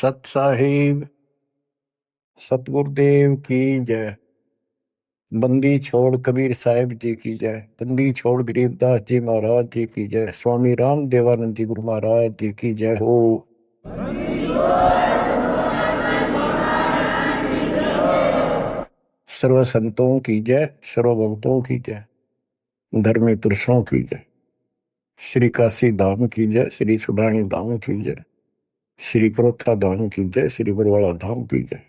सत साहिब सतगुरुदेव की जय। बंदी छोड़ कबीर साहिब जी की जय। बंदी छोड़ गरीबदास जी महाराज जी की जय। स्वामी राम देवानंद जी गुरु महाराज जी की जय हो। सर्व संतों की जय, सर्व भक्तों की जय, धर्मी पुरुषों की जय। श्री काशी धाम की जय, श्री सुडानी धाम की जय, श्री प्रोथा धाम की जय, श्री बरवाड़ा धाम की जय।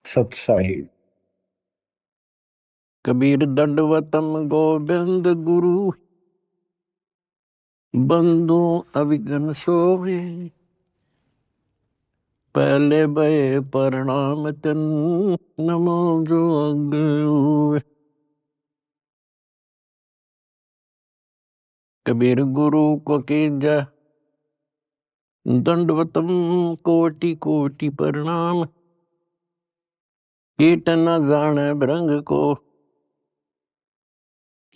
सत साहिब। कबीर दंडवतम गोविंद गुरु, बंधु अभिगम सोवे। पहले भय प्रणाम तन, नमो जो अग्र। कबीर गुरु को कीजय दंडवतम, कोटि कोटि प्रणाम। कीट न जाने भृंग को,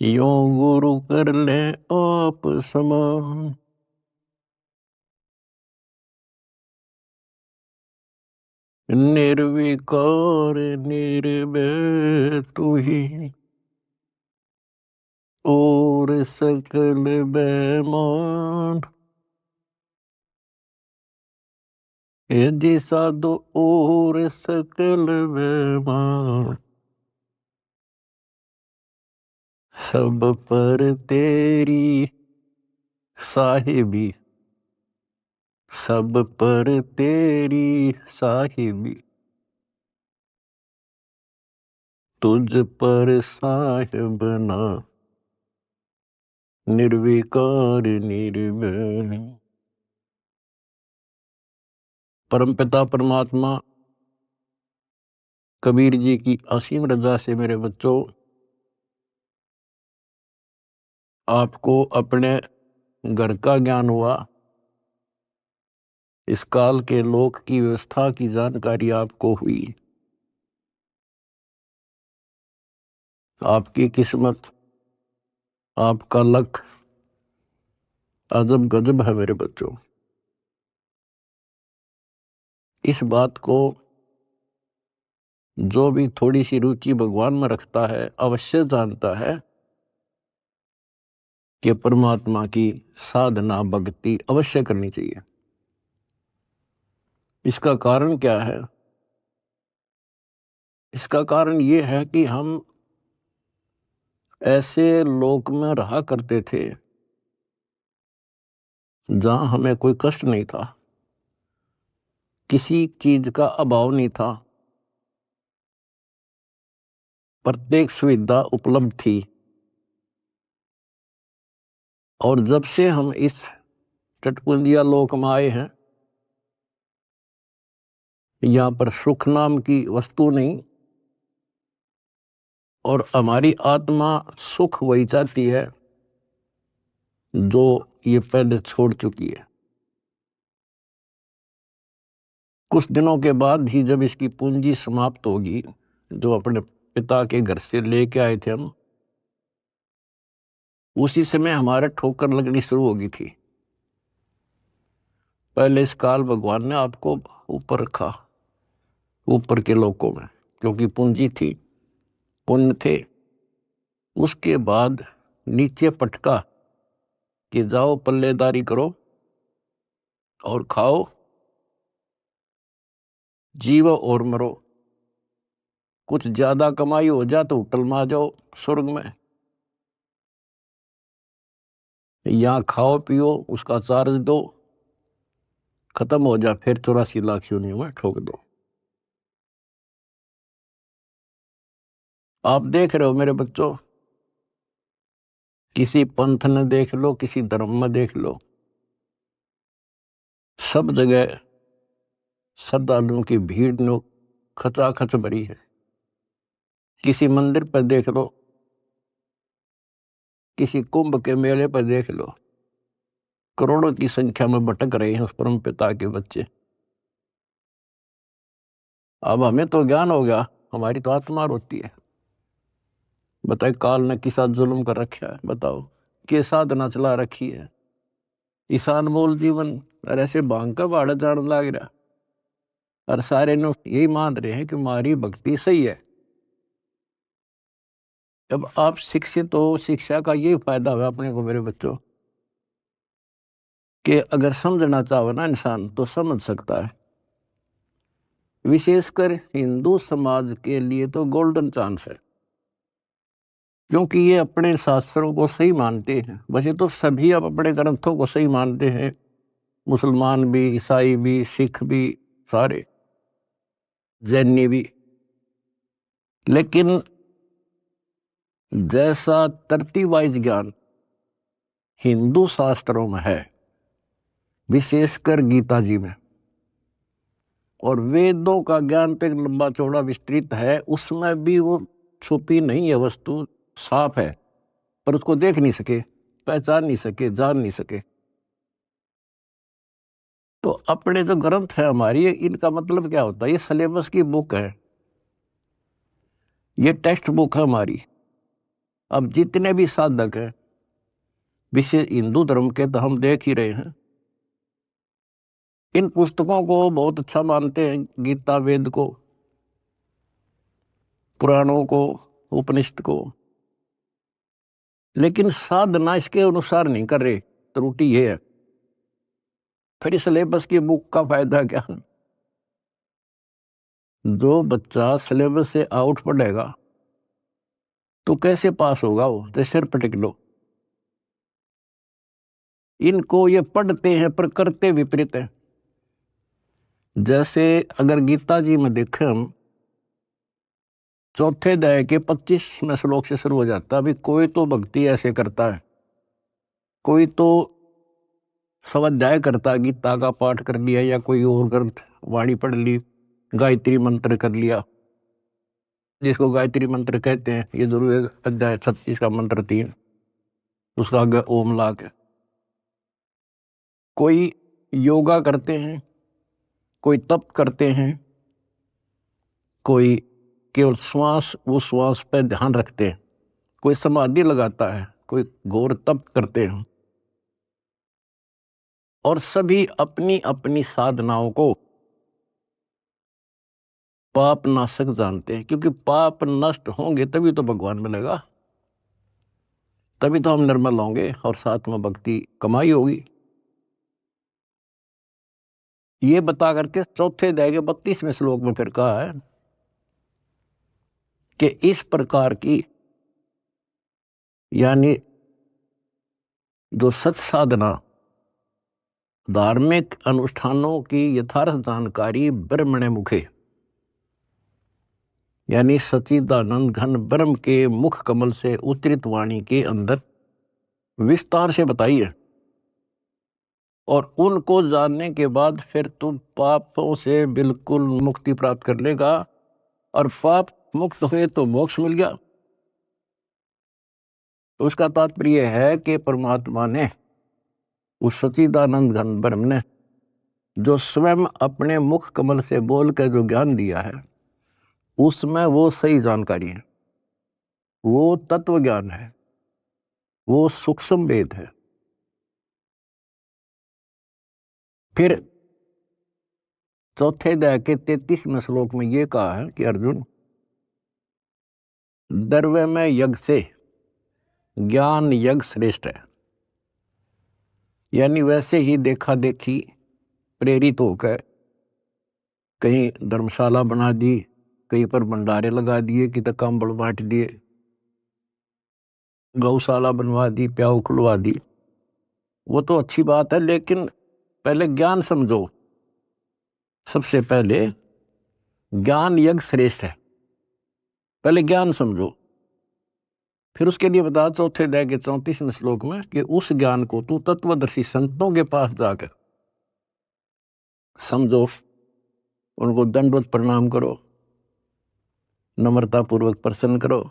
यो गुरु कर ले आप समान। निर्विकार निर्भय तू ही, और सकल बेमान। यदि साधु और सकल बेमान, सब पर तेरी साहिबी, सब पर तेरी साहिबी। तुझ पर साहिब ना, निर्विकार निर्भय। परमपिता परमात्मा कबीर जी की असीम रजा से मेरे बच्चों, आपको अपने घर का ज्ञान हुआ। इस काल के लोक की व्यवस्था की जानकारी आपको हुई। आपकी किस्मत, आपका लक अजब गजब है मेरे बच्चों। इस बात को जो भी थोड़ी सी रुचि भगवान में रखता है अवश्य जानता है कि परमात्मा की साधना भक्ति अवश्य करनी चाहिए। इसका कारण क्या है? इसका कारण ये है कि हम ऐसे लोक में रहा करते थे जहां हमें कोई कष्ट नहीं था, किसी चीज का अभाव नहीं था, प्रत्येक सुविधा उपलब्ध थी। और जब से हम इस चटकुंदिया लोक में आए हैं, यहां पर सुख नाम की वस्तु नहीं, और हमारी आत्मा सुख वही चाहती है जो ये पहले छोड़ चुकी है। कुछ दिनों के बाद ही जब इसकी पूंजी समाप्त होगी, जो अपने पिता के घर से लेके आए थे हम, उसी समय हमारे ठोकर लगनी शुरू होगी थी। पहले इस काल भगवान ने आपको ऊपर रखा, ऊपर के लोकों में, क्योंकि पूंजी थी, पुण्य थे। उसके बाद नीचे पटका कि जाओ पल्लेदारी करो और खाओ, जीवो और मरो। कुछ ज्यादा कमाई हो जा तो होटल में आ जाओ स्वर्ग में, यहां खाओ पियो, उसका चार्ज दो, खत्म हो जा, फिर 84 लाख योनियों में ठोक दो। आप देख रहे हो मेरे बच्चों, किसी पंथ ने देख लो, किसी धर्म में देख लो, सब जगह श्रद्धालुओं की भीड़ नो खचाखच भरी है। किसी मंदिर पर देख लो, किसी कुंभ के मेले पर देख लो, करोड़ों की संख्या में भटक रहे हैं उस परम पिता के बच्चे। अब हमें तो ज्ञान हो गया, हमारी तो आत्मा रोती है। बताए काल ने किसा जुल्म कर रखा है, बताओ के साधना चला रखी है। ईशान मोल जीवन और ऐसे भांग का बाड़ा जान लाग रहा। और सारे लोग यही मान रहे हैं कि हमारी भक्ति सही है। जब आप शिक्षित हो, शिक्षा का ये फायदा हुआ अपने को मेरे बच्चों, कि अगर समझना चाहो ना इंसान तो समझ सकता है। विशेषकर हिंदू समाज के लिए तो गोल्डन चांस है, क्योंकि ये अपने शास्त्रों को सही मानते हैं। वैसे तो सभी अब अपने ग्रंथों को सही मानते हैं, मुसलमान भी, ईसाई भी, सिख भी, सारे जैनी भी। लेकिन जैसा तरतीब वाइज ज्ञान हिंदू शास्त्रों में है, विशेषकर गीता जी में, और वेदों का ज्ञान तो एक लंबा चौड़ा विस्तृत है, उसमें भी वो छुपी नहीं है वस्तु, साफ है, पर उसको देख नहीं सके, पहचान नहीं सके, जान नहीं सके। तो अपने जो ग्रंथ है हमारी, इनका मतलब क्या होता है? ये सिलेबस की बुक है, ये टेक्स्ट बुक है हमारी। अब जितने भी साधक हैं विशेष हिंदू धर्म के, तो हम देख ही रहे हैं, इन पुस्तकों को बहुत अच्छा मानते हैं, गीता, वेद को, पुराणों को, उपनिषद को, लेकिन साधना इसके अनुसार नहीं कर रहे। त्रुटि ये है। फिर सिलेबस की बुक का फायदा क्या? जो बच्चा सिलेबस से आउट पढ़ेगा तो कैसे पास होगा? वो तो सिर पटक लो। इनको ये पढ़ते हैं पर करते विपरीत है। जैसे अगर गीता जी में देखें हम, चौथे अध्याय के 25वें श्लोक से शुरू हो जाता है। अभी कोई तो भक्ति ऐसे करता है, कोई तो स्वाध्याय करता है, गीता का पाठ कर लिया या कोई और ग्रंथ वाणी पढ़ ली, गायत्री मंत्र कर लिया, जिसको गायत्री मंत्र कहते हैं। ये जरूर अध्याय 36 का मंत्र 3, उसका आगे ओम ला के। कोई योगा करते हैं, कोई तप करते हैं, कोई केवल श्वास, वो श्वास पे ध्यान रखते हैं, कोई समाधि लगाता है, कोई घोर तप करते हैं। और सभी अपनी अपनी साधनाओं को पाप नाशक जानते हैं, क्योंकि पाप नष्ट होंगे तभी तो भगवान मिलेगा, तभी तो हम निर्मल होंगे और साथ में भक्ति कमाई होगी। ये बता करके चौथे अध्याय के 32वें श्लोक में फिर कहा है कि इस प्रकार की, यानी जो सत साधना, धार्मिक अनुष्ठानों की यथार्थ जानकारी ब्रह्मणे मुखे, यानी सच्चिदानंद घन ब्रह्म के मुख कमल से उतरित वाणी के अंदर विस्तार से बताई है। और उनको जानने के बाद फिर तुम पापों से बिल्कुल मुक्ति प्राप्त कर लेगा, और पाप मुक्त हुए तो मोक्ष मिल गया। तो उसका तात्पर्य है कि परमात्मा ने, उस सच्चिदानंद घन ब्रह्म ने, जो स्वयं अपने मुख कमल से बोल कर जो ज्ञान दिया है, उसमें वो सही जानकारी है, वो तत्व ज्ञान है, वो सूक्ष्म वेद है। फिर चौथे अध्याय के 33वें श्लोक में ये कहा है कि अर्जुन, द्रव्य में यज्ञ से ज्ञान यज्ञ श्रेष्ठ है। यानी वैसे ही देखा देखी प्रेरित होकर कहीं धर्मशाला बना दी, कहीं पर भंडारे लगा दिए, कि तक कंबल बांट दिए, गौशाला बनवा दी, प्याऊ खुलवा दी, वो तो अच्छी बात है, लेकिन पहले ज्ञान समझो। सबसे पहले ज्ञान यज्ञ श्रेष्ठ है, पहले ज्ञान समझो। फिर उसके लिए बता चौथे अध्याय के 34वें श्लोक में कि उस ज्ञान को तू तत्वदर्शी संतों के पास जाकर समझो, उनको दंडवत प्रणाम करो, नम्रता पूर्वक प्रसन्न करो।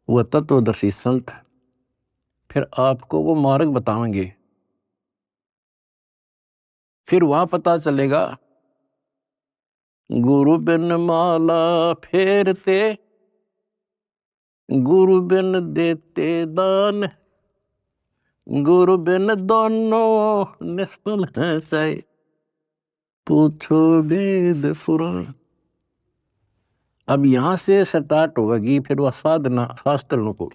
वह तत्वदर्शी संत फिर आपको वो मार्ग बताएंगे। फिर वहां पता चलेगा, गुरु बिन माला फेरते, गुरु बिन देते दान, गुरु बिन दोनों निष्फल है। पूछो वेद पुराण। अब यहां से स्टार्ट होगी फिर वह साधना शास्त्रों को,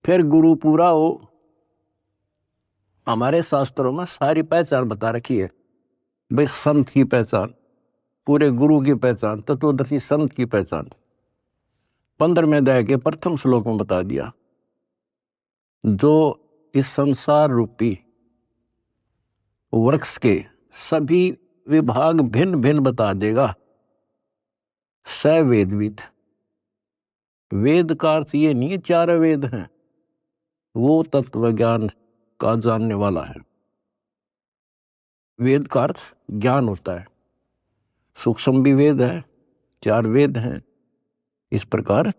फिर गुरु पूरा हो। हमारे शास्त्रों में सारी पहचान बता रखी है भाई, संत की पहचान, पूरे गुरु की पहचान, तत्वदर्शी संत की पहचान 15वें अध्याय के प्रथम श्लोक में बता दिया। जो इस संसार रूपी वृक्ष के सभी विभाग भिन्न भिन्न बता देगा, स वेदविद। वेद का अर्थ ये नहीं है चार वेद हैं, वो तत्व ज्ञान का जानने वाला है। वेद का अर्थ ज्ञान होता है, सूक्ष्म भी वेद है, चार वेद हैं इस प्रकार।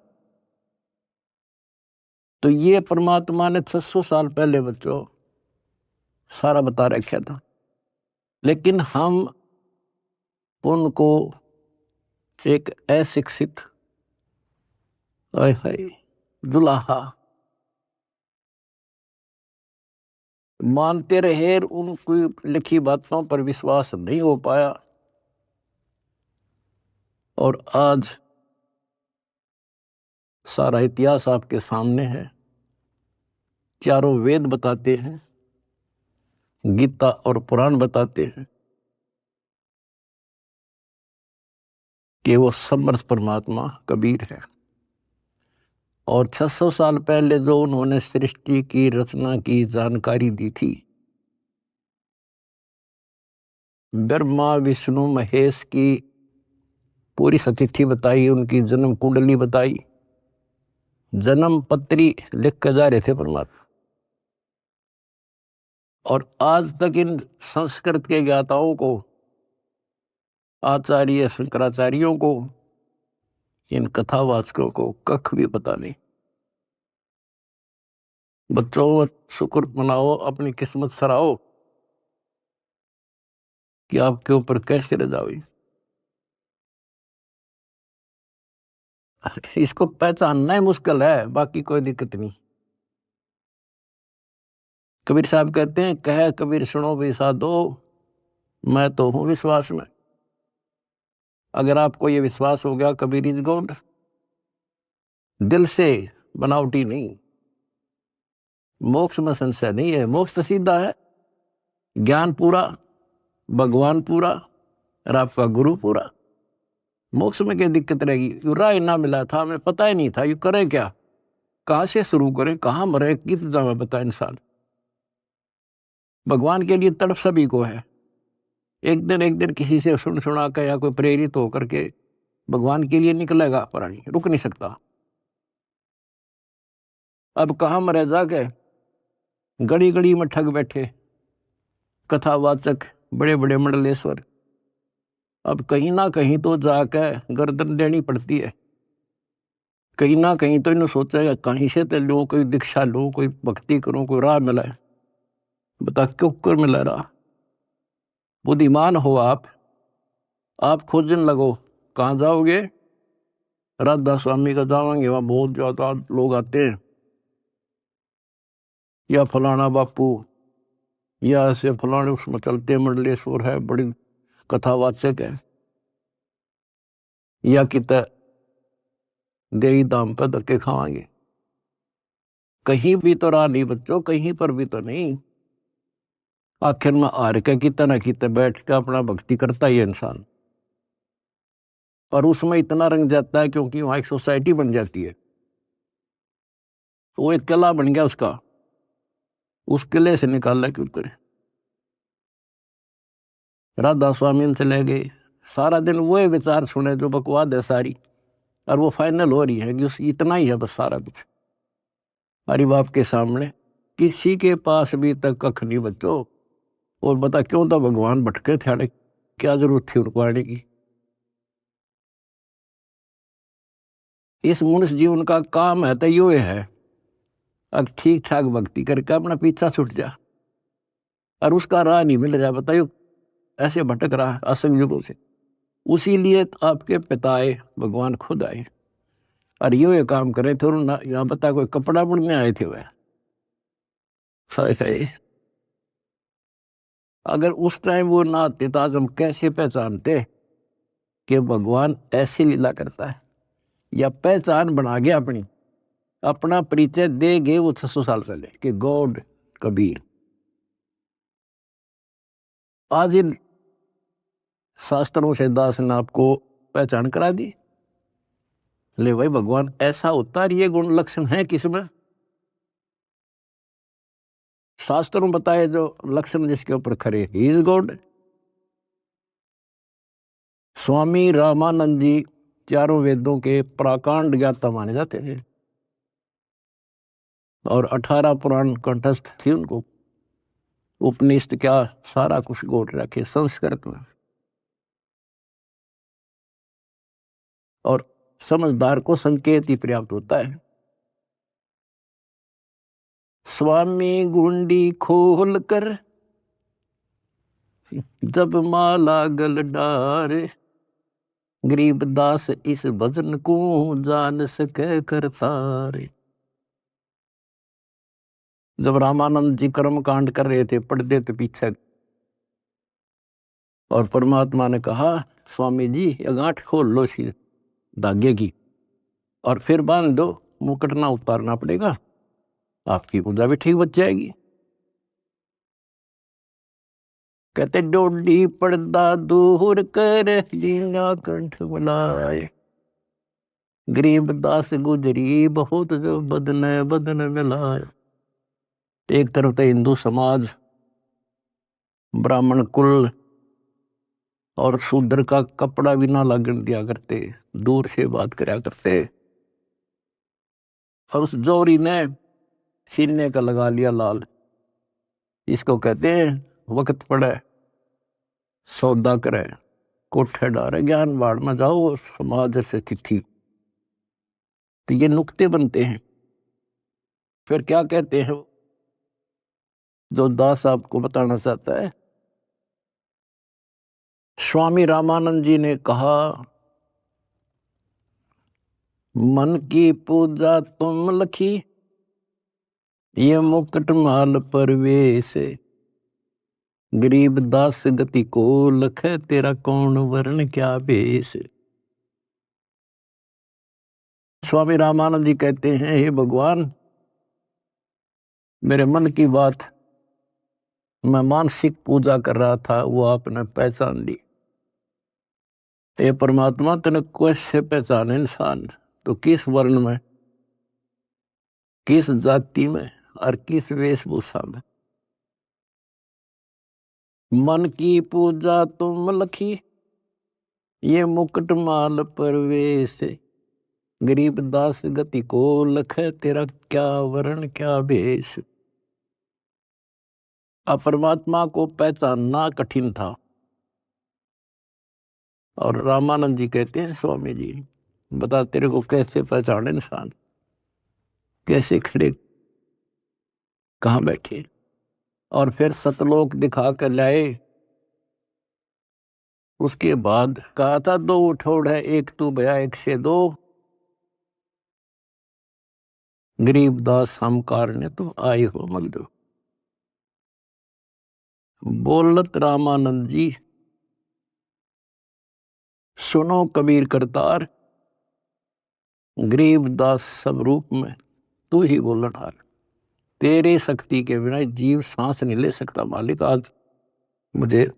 तो ये परमात्मा ने 600 साल पहले बच्चों सारा बता रखा था, लेकिन हम उनको एक अशिक्षित दुलाहा मानते रहे, उनकी लिखी बातों पर विश्वास नहीं हो पाया। और आज सारा इतिहास आपके सामने है, चारों वेद बताते हैं, गीता और पुराण बताते हैं कि वो समर्थ परमात्मा कबीर है। और 600 साल पहले जो उन्होंने सृष्टि की रचना की जानकारी दी थी, ब्रह्मा विष्णु महेश की पूरी सतिथि बताई, उनकी जन्म कुंडली बताई, जन्म पत्री लिख कर जा रहे थे परमात्मा। और आज तक इन संस्कृत के ज्ञाताओं को, आचार्य शंकराचार्यों को, इन कथावाचकों को कख भी पता नहीं। बच्चों शुक्र मनाओ, अपनी किस्मत सराहो कि आपके ऊपर कैसे रजा हुई। इसको पहचानना ही मुश्किल है, बाकी कोई दिक्कत नहीं। कबीर साहब कहते हैं, कह कबीर सुनो भी साधो, मैं तो हूं विश्वास में। अगर आपको ये विश्वास हो गया कबीर इज गॉड, दिल से, बनावटी नहीं, मोक्ष में संशय नहीं है। मोक्ष तो सीधा है, ज्ञान पूरा, भगवान पूरा और आपका गुरु पूरा। मोक्ष में क्या दिक्कत रहेगी? यू राय ना मिला था, हमें पता ही नहीं था यू करें क्या, कहां से शुरू करें, कहां मरे, कित जगह बता इंसान। भगवान के लिए तड़प सभी को है। एक दिन किसी से सुन सुना कर या कोई प्रेरित होकर के भगवान के लिए निकलेगा, प्राणी रुक नहीं सकता। अब कहां मरे जाके, गड़ी गड़ी में ठग बैठे कथावाचक, बड़े बड़े मंडलेश्वर। अब कहीं ना कहीं तो जाकर गर्दन देनी पड़ती है, कहीं ना कहीं तो इन्हें सोचेगा कहीं से तो लो, कोई दीक्षा लो, कोई भक्ति करो, कोई राह मिला है। बता क्यों कर मिला रहा? बुद्धिमान हो आप खोजने लगो। कहाँ जाओगे? राधा स्वामी का जाओगे, वहां बहुत ज्यादा लोग आते हैं, या फलाना बापू, या ऐसे फलाने उसमें चलते मंडलेश्वर है, बड़ी कथावाचक है, या कित देही दाम पर धक्के खावांगे। कहीं भी तो राह नहीं बच्चों, कहीं पर भी तो नहीं। आखिर में हार के कितना ना कितना बैठ के अपना भक्ति करता ही है इंसान, और उसमें इतना रंग जाता है क्योंकि वहां एक सोसाइटी बन जाती है, वो एक किला बन गया उसका, उस किले से निकालना क्यों करे। राधा स्वामी से ले गए, सारा दिन वो विचार सुने जो बकवाद है सारी, और वो फाइनल हो रही है कि उस इतना ही है बस सारा कुछ हरि बाप के सामने। किसी के पास भी तक कख नहीं बच्चों। और बता क्यों था भगवान भटके थे, क्या जरूरत थी उनको आने की? इस मनुष्य जीवन का काम है तो यो है, अब ठीक ठाक भक्ति करके अपना पीछा छूट जा, और उसका राह नहीं मिल रहा, बताइयो ऐसे भटक रहा असंग युगों से। उसी लिए आपके पिताए भगवान खुद आए और ये काम करे थे। यहाँ बता कोई कपड़ा बुनने आए थे वह, अगर उस टाइम वो ना आते तो आज हम कैसे पहचानते कि भगवान ऐसी लीला करता है, या पहचान बना गया अपनी, अपना परिचय दे गए वो 600 साल पहले कि गॉड कबीर। आज इन शास्त्रों से दास ने आपको पहचान करा दी। ले भाई भगवान ऐसा होता है, ये गुण लक्षण है किसमें? शास्त्रों में बताए जो लक्षण जिसके ऊपर खरे, he is God. Swami Ramanand जी चारों वेदों के प्राकांड ज्ञाता माने जाते थे और 18 पुराण कंठस्थ थी उनको। उपनिषद क्या सारा कुछ गोट रखे संस्कृत में। और समझदार को संकेत ही पर्याप्त होता है। स्वामी गुंडी खोल कर जब माला गल डारे, गरीब दास इस भजन को जान सके करतारे। जब रामानंद जी कर्म कांड कर रहे थे, पढ़ते थे पीछे, और परमात्मा ने कहा स्वामी जी ये गांठ खोल लो इसी धागे की और फिर बांध दो, मुकुट ना उतारना पड़ेगा, आपकी पूजा भी ठीक बच जाएगी। कहते डोडी पर्दा दूर कर जीना कंठ बुलाए, गरीब दास गुजरी बहुत जो बदन बदन मिलाए। एक तरफ तो हिंदू समाज, ब्राह्मण कुल और शूद्र का कपड़ा भी ना लगन दिया करते, दूर से बात करया करते। और उस जोरी ने सीने का लगा लिया लाल। इसको कहते हैं वक्त पड़े सौदा करे, कोठे डारे ज्ञान बाढ़ में जाओ समाज से तिथि। तो ये नुक्ते बनते हैं। फिर क्या कहते हैं जो दास आपको बताना चाहता है? स्वामी रामानंद जी ने कहा मन की पूजा तुम लखी, ये मुकुट माल परवेश, गरीब दास गति को लख, तेरा कौन वर्ण क्या भेष। स्वामी रामानंद जी कहते हैं हे भगवान, मेरे मन की बात मैं मानसिक पूजा कर रहा था, वो आपने पहचान ली। ये परमात्मा तने कैसे पहचाने इंसान? तो किस वर्ण में, किस जाति में और किस वेशभूषा में? मन की पूजा तुम लखी, ये मुकुट माल परवेश, गरीब दास गति को लख, तेरा क्या वर्ण क्या भेष। अब परमात्मा को पहचानना कठिन था। और रामानंद जी कहते हैं स्वामी जी बता तेरे को कैसे पहचाने इंसान, कैसे खड़े कहाँ बैठे। और फिर सतलोक दिखा कर लाए। उसके बाद कहा था दो उठोड़ है एक तू भया एक से दो, गरीब दास हम कारने तो आए हो मगदो। बोलत रामानंद जी सुनो कबीर करतार, गरीब दास सब रूप में तू ही बोलन हार। तेरे शक्ति के बिना जीव सांस नहीं ले सकता मालिक। आज मुझे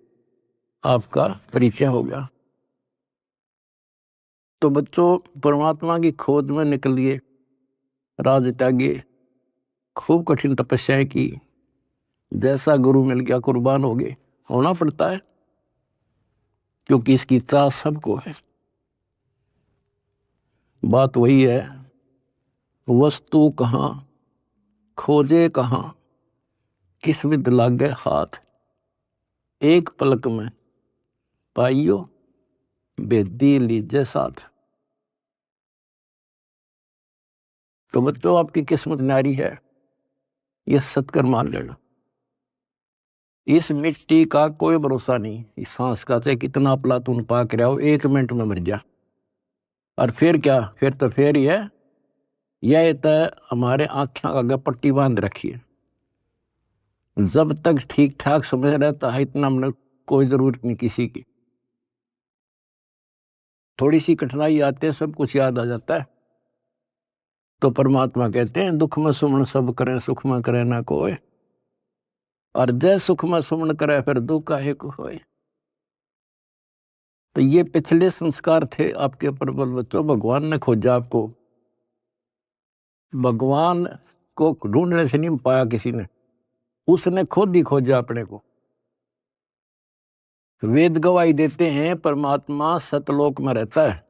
आपका परिचय हो गया। तो बच्चों परमात्मा की खोज में निकलिए, राज त्यागिए, खूब कठिन तपस्याएं की, जैसा गुरु मिल गया कुर्बान हो गए, होना पड़ता है क्योंकि इसकी चाह सबको है। बात वही है, वस्तु कहाँ खोजे कहाँ, किस विद लागे हाथ, एक पलक में पाइयो बेदी लीजे साथ। तो बच्चों आपकी किस्मत न्यारी है, ये सत्कर मान लेना। इस मिट्टी का कोई भरोसा नहीं, इस सांस का चाहे कितना प्लातून पाक रहा हो, 1 मिनट में मर जा। और फिर क्या, फिर तो फिर ही है, यह तो हमारे आंखें आगे पट्टी बांध रखी है। जब तक ठीक ठाक समझ रहता है इतना हमने कोई जरूरत नहीं किसी की। थोड़ी सी कठिनाई आते हैं सब कुछ याद आ जाता है। तो परमात्मा कहते हैं दुख में सुमन सब करे सुख में करे ना कोई, और जय सुख में सुमन करे फिर दुख काहे को होए। तो ये पिछले संस्कार थे आपके प्रबल बच्चों। भगवान ने खोजा आपको, भगवान को ढूंढने से नहीं पाया किसी ने, उसने खुद ही खोजा अपने को। वेद गवाही देते हैं परमात्मा सतलोक में रहता है,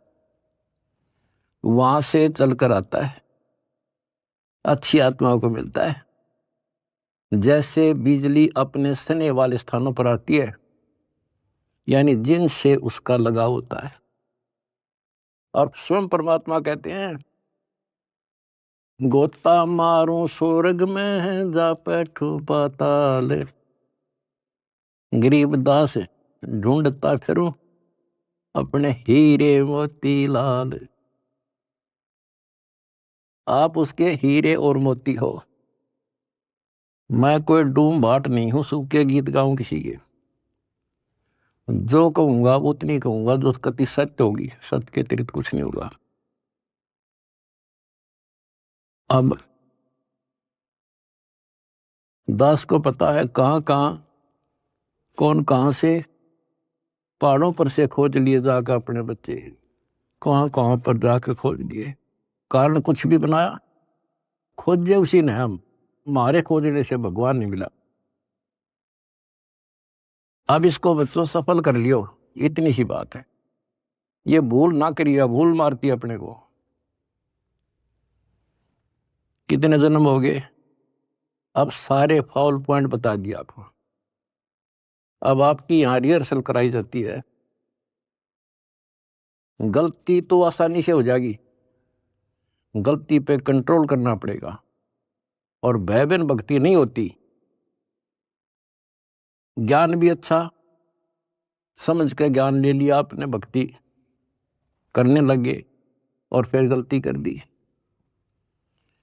वहां से चलकर आता है, अच्छी आत्माओं को मिलता है। जैसे बिजली अपने सने वाले स्थानों पर आती है, यानी जिनसे उसका लगाव होता है। और स्वयं परमात्मा कहते हैं गोता मारूं स्वर्ग में जा बैठू पाताल, गरीबदास ढूंढता फिरूं अपने हीरे मोती लाल। आप उसके हीरे और मोती हो। मैं कोई डूम भाट नहीं हूं सूखे गीत गाऊं किसी के। जो कहूंगा उतनी कहूंगा जो कति सत्य होगी, सत्य के अतिरिक्त कुछ नहीं होगा। अब दास को पता है कहां कहां कौन कहां से पहाड़ों पर से खोज लिए जाकर अपने बच्चे, कहां कहां पर जाकर खोज लिए। कारण कुछ भी बनाया, खोजे उसी ने। हम हमारे खोजने से भगवान नहीं मिला। अब इसको बच्चों सफल कर लियो, इतनी सी बात है। ये भूल ना करिए, भूल मारती है अपने को। कितने जन्म हो गए, अब सारे फाउल पॉइंट बता दिया आपको। अब आपकी यहां रिहर्सल कराई जाती है। गलती तो आसानी से हो जाएगी, गलती पे कंट्रोल करना पड़ेगा। और भय बिन भक्ति नहीं होती। ज्ञान भी अच्छा समझ के ज्ञान ले लिया आपने, भक्ति करने लगे और फिर गलती कर दी,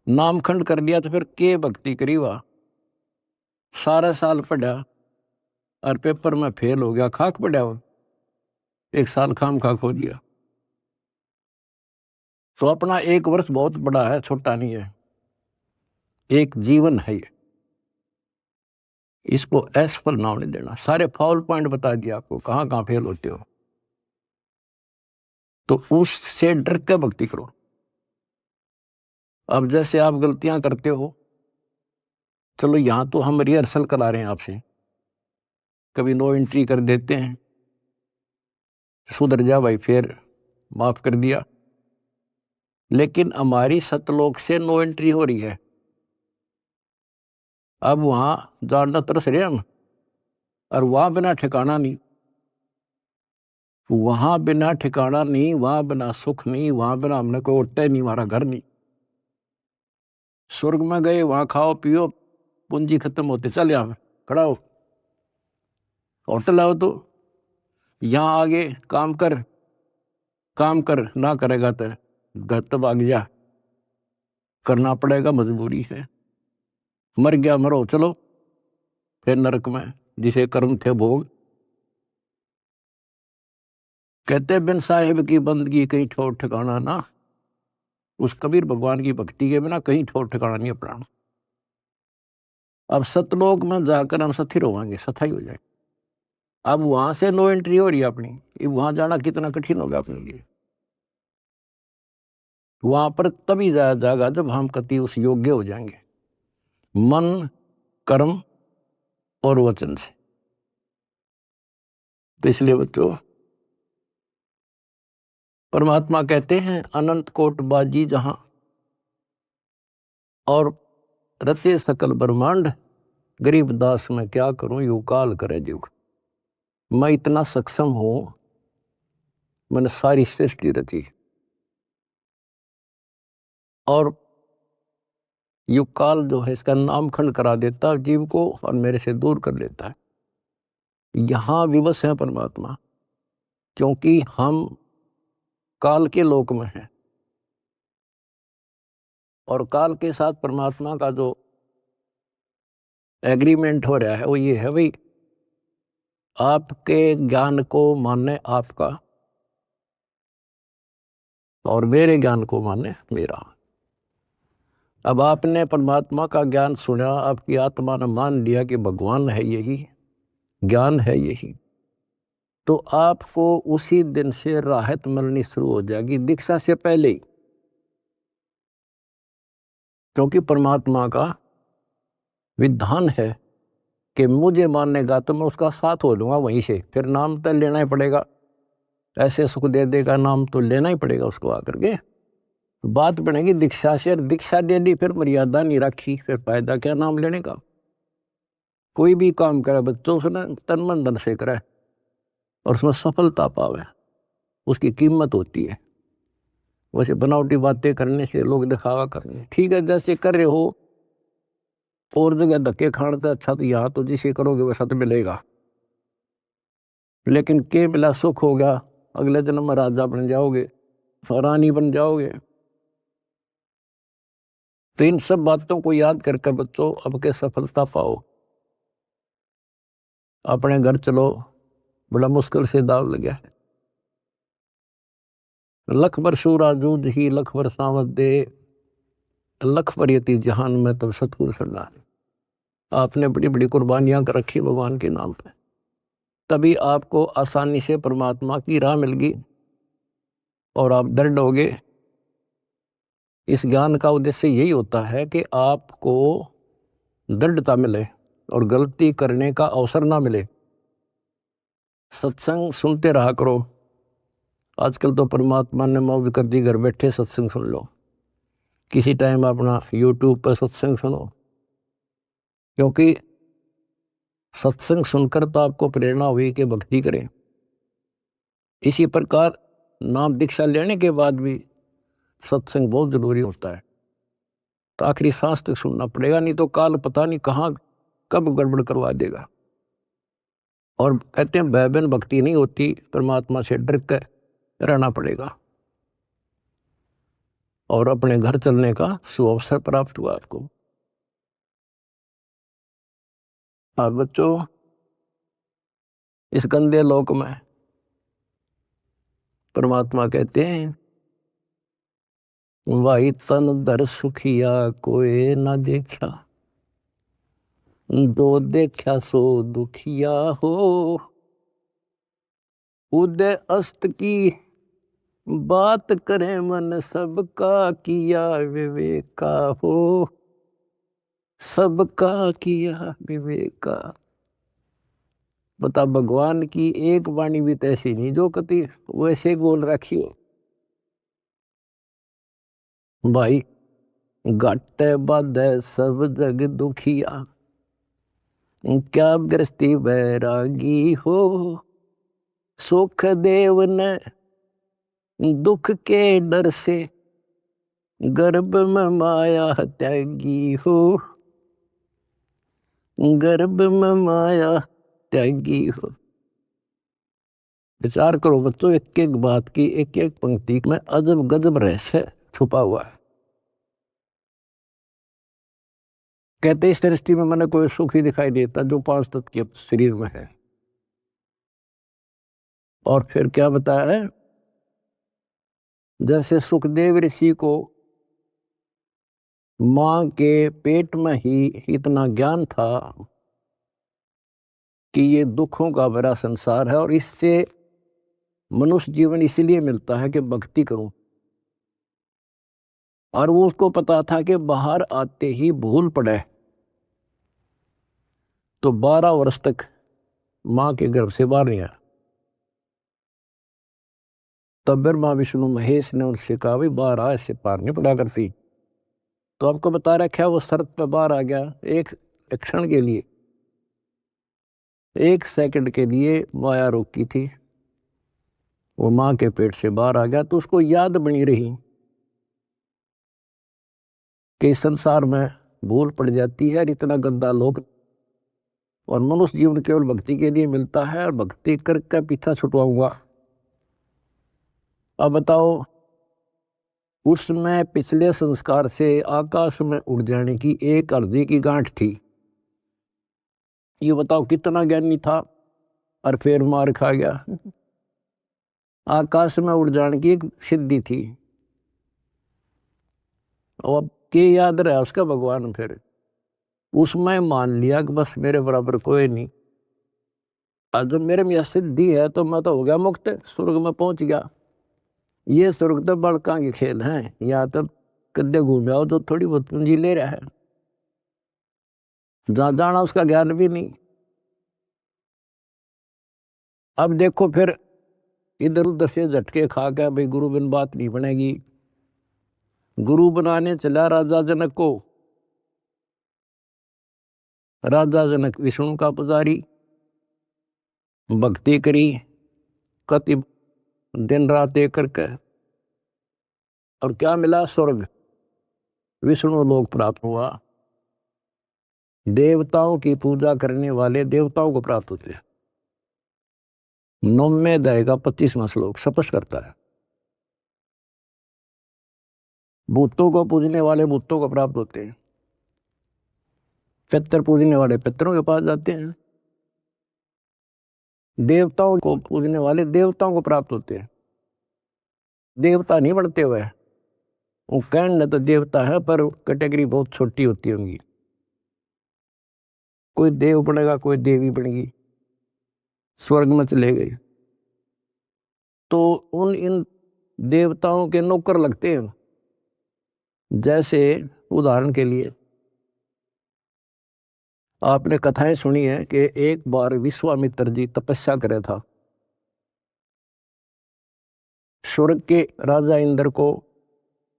नामखंड कर लिया, तो फिर के भक्ति करी हुआ। सारा साल पढ़ा और पेपर में फेल हो गया, खाक पड़ा हो, एक साल खाम खा खो दिया। तो अपना एक वर्ष बहुत बड़ा है, छोटा नहीं है, एक जीवन है ये। इसको असफल नाम नहीं देना। सारे फाउल पॉइंट बता दिया आपको, कहां कहां फेल होते हो। तो उससे डर के भक्ति करो। अब जैसे आप गलतियां करते हो, चलो यहां तो हम रिहर्सल करा रहे हैं आपसे, कभी नो एंट्री कर देते हैं, सुधर जा भाई, फिर माफ कर दिया। लेकिन हमारी सतलोक से नो एंट्री हो रही है, अब वहां जानना तरस रहे हम। और वहां बिना ठिकाना नहीं, वहां बिना ठिकाना नहीं, वहां बिना सुख नहीं, वहां बिना हमने कोई उठता ही नहीं, हमारा घर नहीं। स्वर्ग में गए, वहां खाओ पियो, पूंजी खत्म होते चल यहाँ खड़ा हो, होटल आओ तो यहाँ आगे काम कर, काम कर ना करेगा तो घर तब आग जा, करना पड़ेगा, मजबूरी है। मर गया मरो, चलो फिर नरक में जिसे कर्म थे भोग। कहते बिन साहिब की बंदगी कहीं ठोर ठिकाना ना। उस कबीर भगवान की भक्ति के बिना कहीं ठोर ठिकाना नहीं अपना। अब सतलोक में जाकर हम स्थिर होंगे, सथाई हो जाए। अब वहां से नो एंट्री हो रही है अपनी, वहां जाना कितना कठिन होगा अपने लिए। वहां पर तभी जाया जाएगा जब हम कति उस योग्य हो जाएंगे, मन कर्म और वचन से। तो इसलिए बच्चों परमात्मा कहते हैं अनंत कोट बाजी जहां और रचे सकल ब्रह्मांड, गरीब दास मैं क्या करूं यू काल करे जुग। मैं इतना सक्षम हूं, मैंने सारी सृष्टि रची और युग काल जो है इसका नामखंड करा देता है जीव को और मेरे से दूर कर लेता है। यहां विवश है परमात्मा, क्योंकि हम काल के लोक में हैं और काल के साथ परमात्मा का जो एग्रीमेंट हो रहा है वो ये है भाई, आपके ज्ञान को माने आपका और मेरे ज्ञान को माने मेरा। अब आपने परमात्मा का ज्ञान सुना, आपकी आत्मा ने मान लिया कि भगवान है यही, ज्ञान है यही, तो आपको उसी दिन से राहत मिलनी शुरू हो जाएगी, दीक्षा से पहले ही। क्योंकि परमात्मा का विधान है कि मुझे मानेगा तो मैं उसका साथ हो लूंगा वहीं से, फिर नाम तो लेना ही पड़ेगा, ऐसे सुख दे देगा नाम तो लेना ही पड़ेगा उसको आकर के। तो बात बनेगी दीक्षा से, दीक्षा दे ली फिर मर्यादा नहीं रखी, फिर फायदा क्या नाम लेने का। कोई भी काम करे बच्चों उसने तन मन धन से करे और उसमें सफलता पावे, उसकी कीमत होती है। वैसे बनावटी बातें करने से, लोग दिखावा करने, ठीक है जैसे कर रहे हो और जगह धक्के खाने से अच्छा तो यहाँ तो जिसे करोगे वैसा तो मिलेगा, लेकिन के मिला सुख हो गया, अगले जन्म में राजा बन जाओगे, रानी बन जाओगे। तो इन सब बातों को याद करके बच्चों अब के सफलता पाओ। अपने घर चलो, बड़ा मुश्किल से दाव लगा है। लख बर सूराजूद ही लख बर सावत दे, लख पर यति जहान में तब सतगुरु सरदार। आपने बड़ी बड़ी कुर्बानियां कर रखी भगवान के नाम पे, तभी आपको आसानी से परमात्मा की राह मिल गई और आप दृढ़ हो गए। इस ज्ञान का उद्देश्य यही होता है कि आपको दृढ़ता मिले और गलती करने का अवसर ना मिले। सत्संग सुनते रहा करो। आजकल तो परमात्मा ने मौज कर दी, घर बैठे सत्संग सुन लो, किसी टाइम अपना यूट्यूब पर सत्संग सुनो, क्योंकि सत्संग सुनकर तो आपको प्रेरणा हुई कि भक्ति करें। इसी प्रकार नाम दीक्षा लेने के बाद भी सत्संग बहुत जरूरी होता है। तो आखिरी सांस तक सुनना पड़ेगा, नहीं तो काल पता नहीं कहाँ कब गड़बड़ करवा देगा। और कहते हैं भय बिन भक्ति नहीं होती, परमात्मा से डर कर रहना पड़ेगा और अपने घर चलने का सुअवसर प्राप्त हुआ आपको। और बच्चों इस गंदे लोक में परमात्मा कहते हैं वाई तन दर सुखिया कोई ना देखा, दो देखा सो दुखिया हो, उदय अस्त की बात करे मन सबका किया विवेका हो, सबका किया विवेका। बता भगवान की एक वाणी भी ऐसी नहीं जो कति वैसे बोल रखी हो। भाई घाटे बाधे सब जग दुखिया, क्या गृहस्थी बैरागी हो, सुख देव ने दुख के डर से गर्भ में माया त्यागी हो, गर्भ में माया त्यागी हो। विचार करो बच्चों, एक एक बात की, एक एक पंक्ति में अजब गजब रहस्य छुपा हुआ है। कहते इस दृष्टि में मैंने कोई सुख ही दिखाई देता जो 5 तत्व के शरीर में है। और फिर क्या बताया है, जैसे सुखदेव ऋषि को मां के पेट में ही इतना ज्ञान था कि ये दुखों का भरा संसार है और इससे मनुष्य जीवन इसलिए मिलता है कि भक्ति करूं, और वो उसको पता था कि बाहर आते ही भूल पड़े तो 12 वर्ष तक मां के गर्भ से बाहर नहीं आया। तब ब्रह्मा विष्णु महेश ने उनसे कहा भाई बाहर आ, इससे पार नहीं पड़ा करती। तो आपको बता रखा है वो शर्त पे बाहर आ गया, एक क्षण के लिए, 1 सेकंड के लिए माया रोकी थी, वो मां के पेट से बाहर आ गया। तो उसको याद बनी रही कि संसार में भूल पड़ जाती है, इतना गंदा लोग, और मनुष्य जीवन केवल भक्ति के लिए मिलता है और भक्ति करके पीछा छुटवाऊंगा। अब बताओ, उसमें पिछले संस्कार से आकाश में उड़ जाने की एक अर्जी की गांठ थी, ये बताओ कितना ज्ञानी था और फिर मार खा गया। आकाश में उड़ जाने की एक सिद्धि थी, और अब के याद रहा उसका भगवान, फिर उसमें मान लिया कि बस मेरे बराबर कोई नहीं। आज जब मेरे में यह सिद्धि है तो मैं तो हो गया मुक्त, स्वर्ग में पहुंच गया। ये स्वर्ग तो बड़का के खेल हैं, यहाँ तो कद्दे घूम आओ तो थोड़ी बहुत पूंजी ले रहा है, जहां जाना उसका ज्ञान भी नहीं। अब देखो फिर इधर उधर से झटके खा के भाई गुरु बिन बात नहीं बनेगी। गुरु बनाने चला राजा जनक को। राजा जनक विष्णु का पुजारी, भक्ति करी कति दिन रात एक करके, और क्या मिला? स्वर्ग, विष्णु लोक प्राप्त हुआ। देवताओं की पूजा करने वाले देवताओं को प्राप्त होते हैं। 9वें अध्याय का 25वां श्लोक स्पष्ट करता है। भूतों को पूजने वाले भूतों को प्राप्त होते हैं, पितर पूजने वाले पितरों के पास जाते हैं, देवताओं को पूजने वाले देवताओं को प्राप्त होते हैं। देवता नहीं बनते हुए, वो कहने तो देवता है पर कैटेगरी बहुत छोटी होती होंगी। कोई देव बनेगा, कोई देवी बनेगी, स्वर्ग में चले गए तो उन इन देवताओं के नौकर लगते हैं। जैसे उदाहरण के लिए आपने कथाएं सुनी है कि एक बार विश्वामित्र जी तपस्या करे था। स्वर्ग के राजा इंद्र को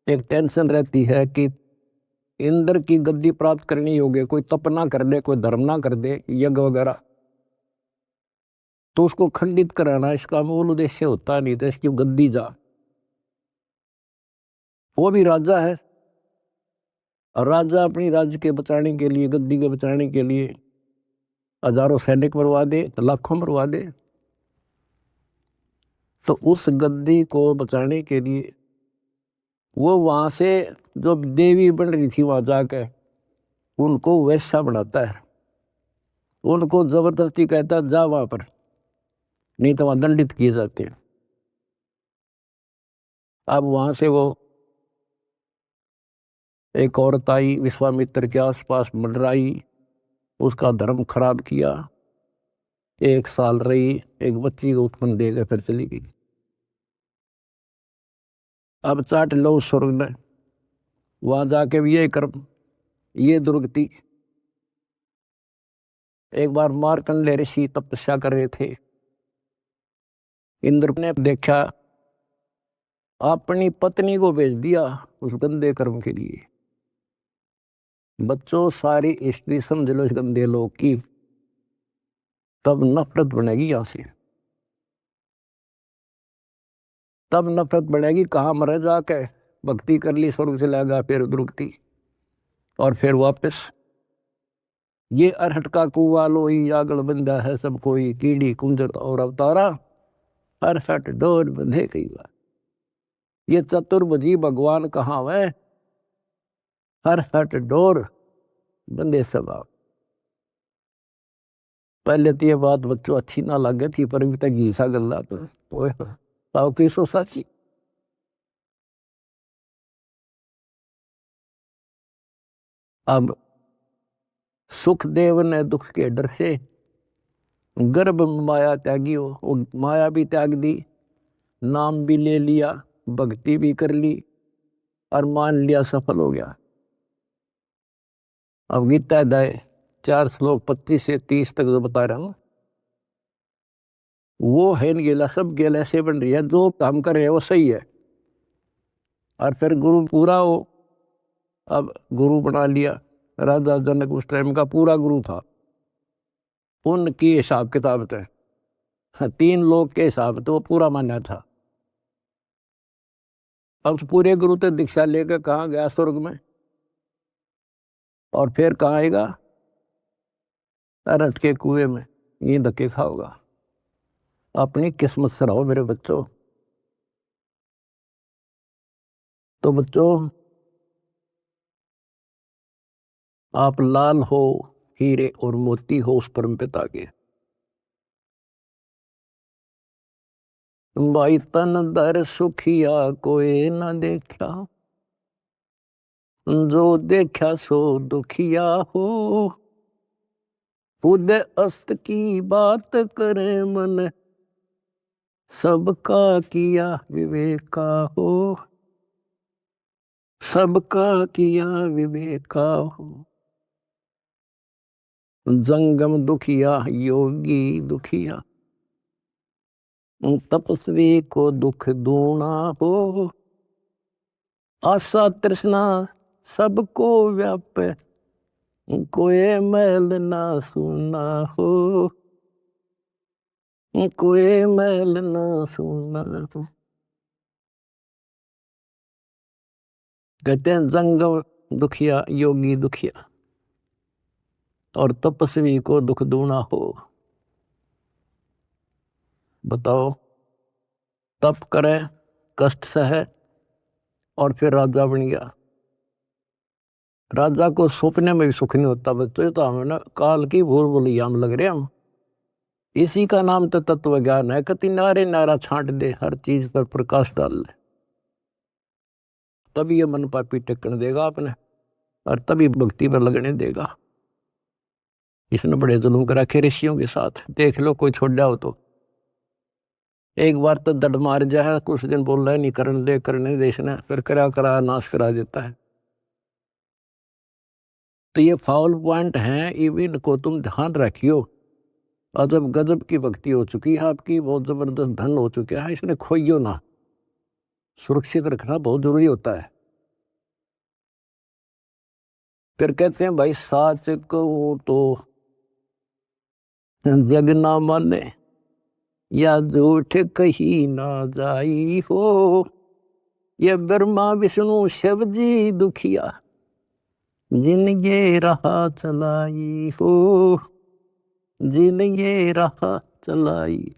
एक टेंशन रहती है कि इंद्र की गद्दी प्राप्त करनी होगी, कोई तप ना कर दे, कोई धर्म ना कर दे, यज्ञ वगैरह, तो उसको खंडित कराना इसका मूल उद्देश्य होता नहीं था। इसकी गद्दी जा, वो भी राजा है, और राजा अपनी राज्य के बचाने के लिए, गद्दी के बचाने के लिए हजारों सैनिक मरवा दे, लाखों मरवा दे। तो उस गद्दी को बचाने के लिए वो वहां से जो देवी बन रही थी वहां जाकर उनको वैसा बनाता है, उनको जबरदस्ती कहता है जा वहां पर, नहीं तो वहां दंडित किए जाते हैं। अब वहां से वो एक औरत आई, विश्वामित्र के आसपास मंडराई, उसका धर्म खराब किया, 1 साल रही, एक बच्ची को उत्पन्न देकर फिर चली गई। अब चाट लो स्वर्ग में, वहां जाके भी ये कर्म, ये दुर्गति। एक बार मार्कंडेय ऋषि तपस्या कर रहे थे, इंद्र ने देखा, अपनी पत्नी को भेज दिया उस गंदे कर्म के लिए। बच्चों सारी हिस्ट्री समझ लो इस गंदे लोग की, तब नफरत बनेगी यहां से, तब नफरत बढ़ेगी। कहाँ मरे जाके भक्ति कर ली, स्वर्ग से लगा, फिर दुर्गति, और फिर वापस ये अरहट का कुआ लोई आगल बंदा है सब कोई, कीड़ी कुंजर और अवतारा, अरहट डोर बंधे कई बार। ये चतुर्भुजी भगवान कहाँ है? अरहट डोर बंदे सब आओ। पहले तो ये बात बच्चों अच्छी ना लगे थी, पर अभी तक घीसा गल्ला तो की सो साची। अब सुखदेव ने दुख के डर से गर्भ में माया त्यागी हो, वो माया भी त्याग दी, नाम भी ले लिया, भक्ति भी कर ली, और मान लिया सफल हो गया। अब गीता अध्याय 4 श्लोक 25 से 30 तक जो बता रहा हूं, वो है गेला, सब गेल ऐसे बन रही है, जो काम कर रहे हैं वो सही है, और फिर गुरु पूरा हो। अब गुरु बना लिया, राजा जनक उस टाइम का पूरा गुरु था, उनकी हिसाब किताब थे, 3 लोग के हिसाब तो वो पूरा मान्या था। अब उस पूरे गुरु तो दीक्षा लेकर कहाँ गया? स्वर्ग में। और फिर कहाँ आएगा? अरहट के कुएं में ये धक्के खाओगा। अपनी किस्मत से रहो मेरे बच्चों। तो बच्चों, आप लाल हो, हीरे और मोती हो उस परम पिता के। भाई तन दर सुखिया कोई न देखा, जो देखा सो दुखिया हो। खुद अस्त की बात करे मन, सबका किया विवेका हो। सबका किया विवेका हो। जंगम दुखिया योगी दुखिया, तपस्वी को दुख दूना हो। आशा तृष्णा सबको व्यापे, कोई मैल ना सुना हो। कोई मैल ना सुना हो। कहते हैं जंगम दुखिया योगी दुखिया और तपस्वी को दुख दूना हो। बताओ, तप करे, कष्ट सहे और फिर राजा बन गया। राजा को सपने में भी सुख नहीं होता। बच्चों ये तो हमें ना काल की भूल भुलैया में लग रहे हम। इसी का नाम तो तत्व ज्ञान है। कति नारे नारा छांट दे, हर चीज पर प्रकाश डाल ले, तभी ये मन पापी टेकने देगा आपने, और तभी भक्ति पर लगने देगा। इसने बड़े जुल्म कर रखे ऋषियों के साथ। देख लो, कोई छोड़ जाओ तो एक बार तो दड मार जाए, कुछ दिन बोल रहा है नहीं करने देश ने, फिर करा नाश करा देता है। तो ये फाउल पॉइंट है, इवन को तुम ध्यान रखियो। अजब गजब की भक्ति हो चुकी है आपकी, बहुत जबरदस्त धन हो चुका है, इसने खोइयो ना। सुरक्षित रखना बहुत जरूरी होता है। फिर कहते हैं भाई साच को तो जग ना माने, या झूठ कही ना जाई हो। ये ब्रह्मा विष्णु शिव जी दुखिया, जिन ये राह चलाई हो। जिन ये राह चलाई।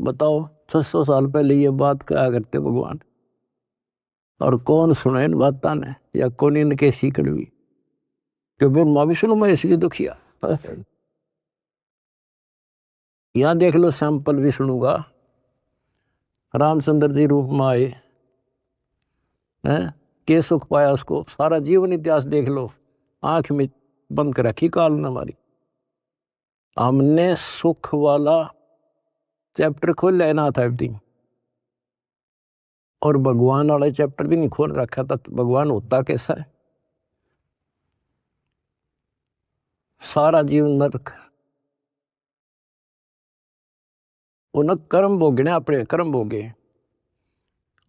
बताओ 600 साल पहले ये बात क्या करते भगवान, और कौन सुने इन बातों ने, या कौन इनके सीखड़ भी कि ब्रह्मा विष्णु में इसकी दुखिया। यहां देख लो सैंपल विष्णु का, रामचंद्र जी रूप में आए हैं, के सुख पाया उसको। सारा जीवन इतिहास देख लो, आंख में बंद कर रखी काल ने हमारी। हमने सुख वाला चैप्टर खोल लेना था एवरीथिंग, और भगवान वाला चैप्टर भी नहीं खोल रखा था। तो भगवान होता कैसा है? सारा जीवन नरक, उन कर्म भोगने, अपने कर्म भोगे,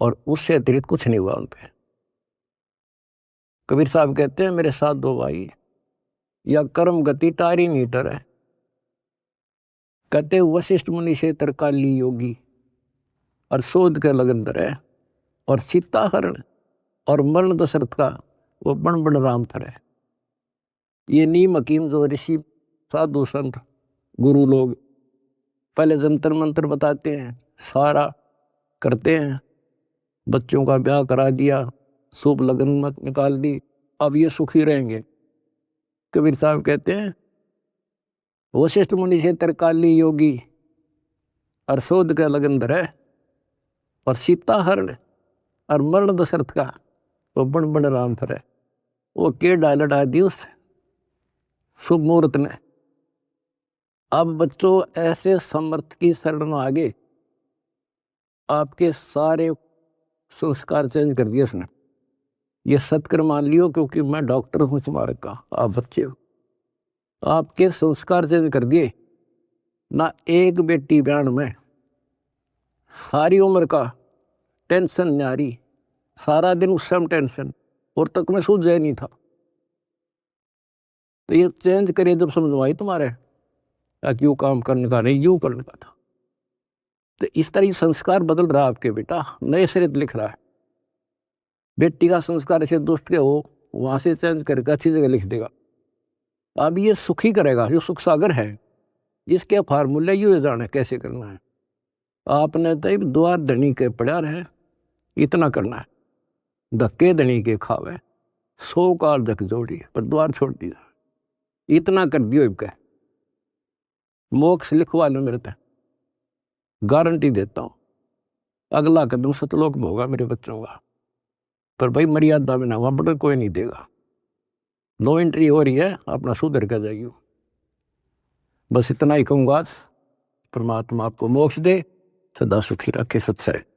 और उससे अतिरिक्त कुछ नहीं हुआ उन पे। कबीर साहब कहते हैं मेरे साथ दो भाई, या कर्म गति टारी मीटर है। कहते वशिष्ठ मुनि से तरकाली योगी, और शोध के लगन धरे, और सीता हरण और मरण दशरथ का वो बण बण राम थरे। ये नीम हकीम जो ऋषि साधु संत गुरु लोग पहले जंतर मंत्र बताते हैं, सारा करते हैं, बच्चों का ब्याह करा दिया, शुभ लगन मत निकाल दी, अब ये सुखी रहेंगे। कबीर साहब कहते हैं वशिष्ठ मुनि से तरकाली योगी, और शोध का लगन धरे, और सीता हरण और मरण दशरथ का वो बण बण राम थरे। वो के डाल दी उस शुभ मुहूर्त ने। अब बच्चों ऐसे समर्थ की शरण में आगे आपके सारे संस्कार चेंज कर दिए उसने। ये सत्कर मान लियो, क्योंकि मैं डॉक्टर हूं तुम्हारे का, आप बच्चे हो। आपके संस्कार चेंज कर दिए ना। एक बेटी ब्याण में सारी उम्र का टेंशन न्यारी, सारा दिन उस समय टेंशन, और तक में सूझ जाए नहीं था। तो ये चेंज करे जब समझवाई तुम्हारे, क्यों काम करने का नहीं, यूं करने का था। तो इस तरह संस्कार बदल रहा है आपके बेटा, नए सिरे लिख रहा है। बेटी का संस्कार ऐसे दुष्ट के हो, वहां से चेंज करके अच्छी जगह लिख देगा। अब ये सुखी करेगा, जो सुख सागर है, जिसके फार्मूले यू जाने कैसे करना है। आपने तो द्वार धनी के पड़ा रहे, इतना करना है। धक्के धनी के खावे, 100 काल धक जोड़ी, पर द्वार छोड़ दिया। इतना कर दियो इनका, मोक्ष लिखवा लो मेरे तक, गारंटी देता हूं। अगला कदम सतलोक में होगा मेरे बच्चों का, पर भाई मर्यादा में ना, वहां बड़ा कोई नहीं देगा। नो एंट्री हो रही है, अपना सुधर कर जाइए। बस इतना ही कहूंगा। परमात्मा आपको मोक्ष दे, सदा सुखी रखे। सत्संग।